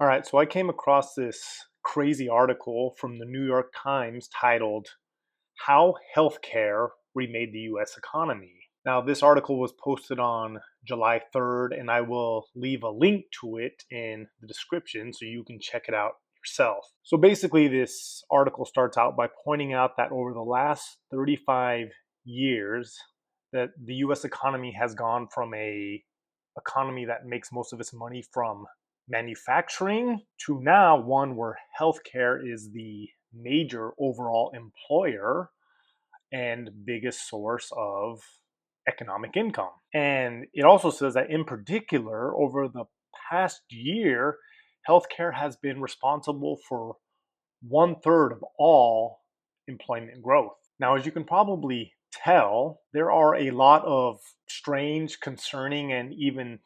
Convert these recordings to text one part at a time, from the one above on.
All right, so I came across this crazy article from the New York Times titled How Healthcare Remade the US Economy. Now, this article was posted on July 3rd, and I will leave a link to it in the description so you can check it out yourself. So basically, this article starts out by pointing out that over the last 35 years, that the US economy has gone from a economy that makes most of its money from manufacturing to now one where healthcare is the major overall employer and biggest source of economic income. And it also says that in particular, over the past year, healthcare has been responsible for 1/3 of all employment growth. Now, as you can probably tell, there are a lot of strange, concerning, and even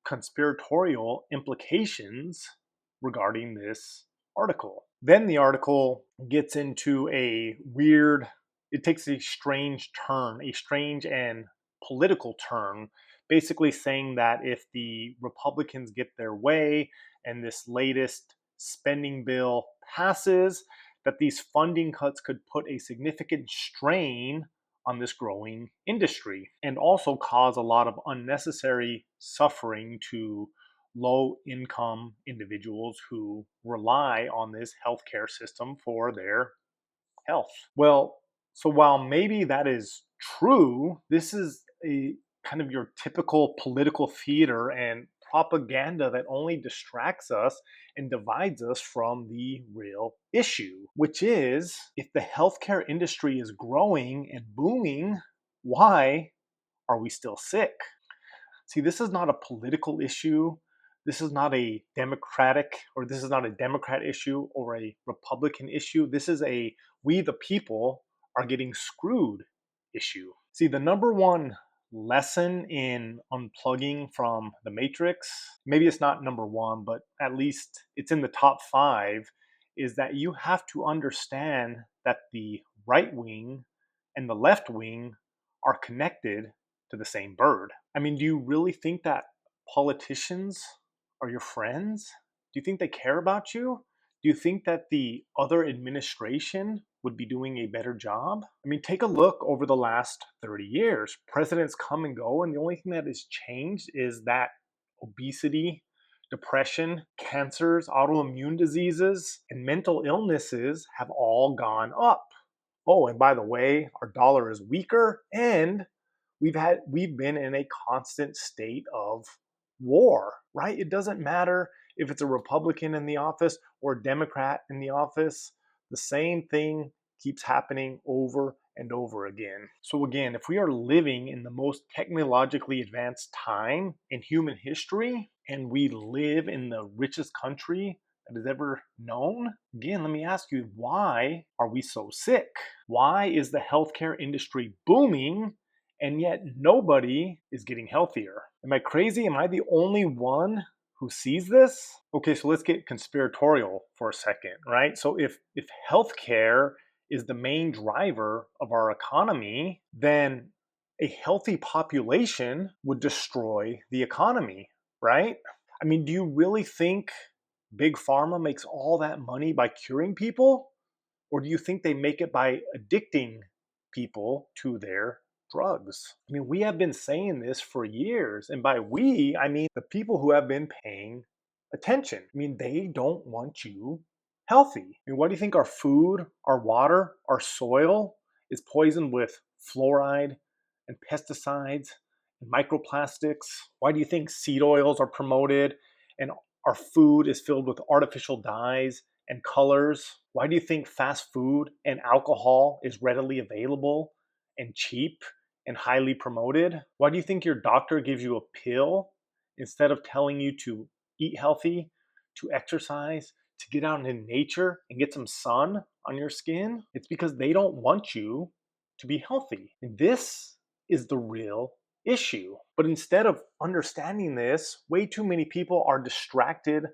conspiratorial implications regarding this article. Then the article gets into it takes a strange turn, a strange and political turn, basically saying that if the Republicans get their way and this latest spending bill passes, that these funding cuts could put a significant strain on this growing industry and also cause a lot of unnecessary suffering to low income individuals who rely on this healthcare system for their health. Well, so while maybe that is true, this is a kind of your typical political theater and propaganda that only distracts us and divides us from the real issue, which is if the healthcare industry is growing and booming, why are we still sick? See, this is not a political issue. This is not a this is not a Democrat issue or a Republican issue. This is a we the people are getting screwed issue. See, the number one lesson in unplugging from the Matrix, maybe it's not number one, but at least it's in the top five, is that you have to understand that the right wing and the left wing are connected to the same bird. I mean, do you really think that politicians are your friends? Do you think they care about you? Do you think that the other administration would be doing a better job? I mean, take a look over the last 30 years. Presidents come and go, and the only thing that has changed is that obesity, depression, cancers, autoimmune diseases, and mental illnesses have all gone up. Oh, and by the way, our dollar is weaker and we've been in a constant state of war, right? It doesn't matter if it's a Republican in the office or a Democrat in the office. The same thing keeps happening over and over again. So again, if we are living in the most technologically advanced time in human history and we live in the richest country that is ever known, again, let me ask you, why are we so sick? Why is the healthcare industry booming and yet nobody is getting healthier? Am I crazy? Am I the only one who sees this? Okay, so let's get conspiratorial for a second, right? So if healthcare is the main driver of our economy, then a healthy population would destroy the economy, right? I mean, do you really think Big Pharma makes all that money by curing people? Or do you think they make it by addicting people to their drugs? I mean, we have been saying this for years. And by we, I mean the people who have been paying attention. I mean, they don't want you healthy. I mean, why do you think our food, our water, our soil is poisoned with fluoride and pesticides and microplastics? Why do you think seed oils are promoted and our food is filled with artificial dyes and colors? Why do you think fast food and alcohol is readily available and cheap and highly promoted? Why do you think your doctor gives you a pill instead of telling you to eat healthy, to exercise, to get out in nature and get some sun on your skin? It's because they don't want you to be healthy. And this is the real issue. But instead of understanding this, way too many people are distracted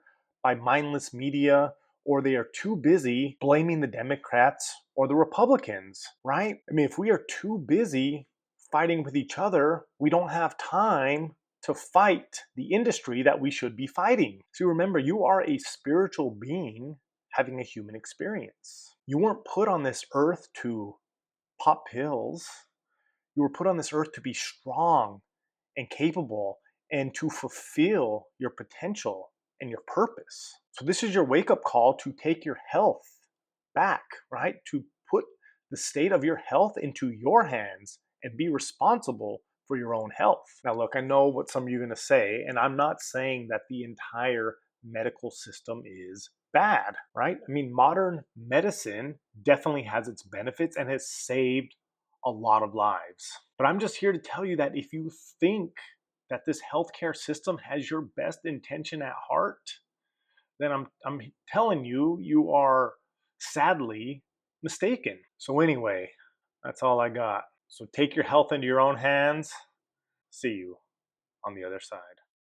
by mindless media, or they are too busy blaming the Democrats or the Republicans, right? I mean, if we are too busy fighting with each other, we don't have time to fight the industry that we should be fighting. So remember, you are a spiritual being having a human experience. You weren't put on this earth to pop pills. You were put on this earth to be strong and capable and to fulfill your potential and your purpose. So this is your wake-up call to take your health back, right? To put the state of your health into your hands and be responsible for your own health. Now, look, I know what some of you are going to say, and I'm not saying that the entire medical system is bad, right? I mean, modern medicine definitely has its benefits and has saved a lot of lives. But I'm just here to tell you that if you think that this healthcare system has your best intention at heart, then I'm telling you, you are sadly mistaken. So anyway, that's all I got. So take your health into your own hands. See you on the other side.